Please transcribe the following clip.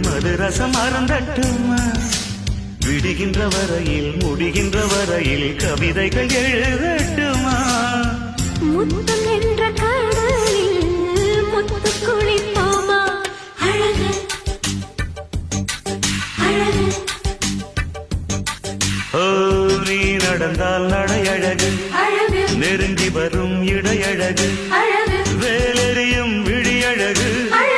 மதுரசம் அருந்தட்டுமா விடுகின்ற வரையில் முடிகின்ற வரையில் கவிதைகள் எழுதட்டுமா முத்தம் என்ற கடலில் முத்து குளிப்போமா அழகு அழகு ஓ நீ நடந்தால் நடையழகு அழகு நெருங்கி வரும் இடையழகு அழகு வேலெறியும் விழியழகு அழகு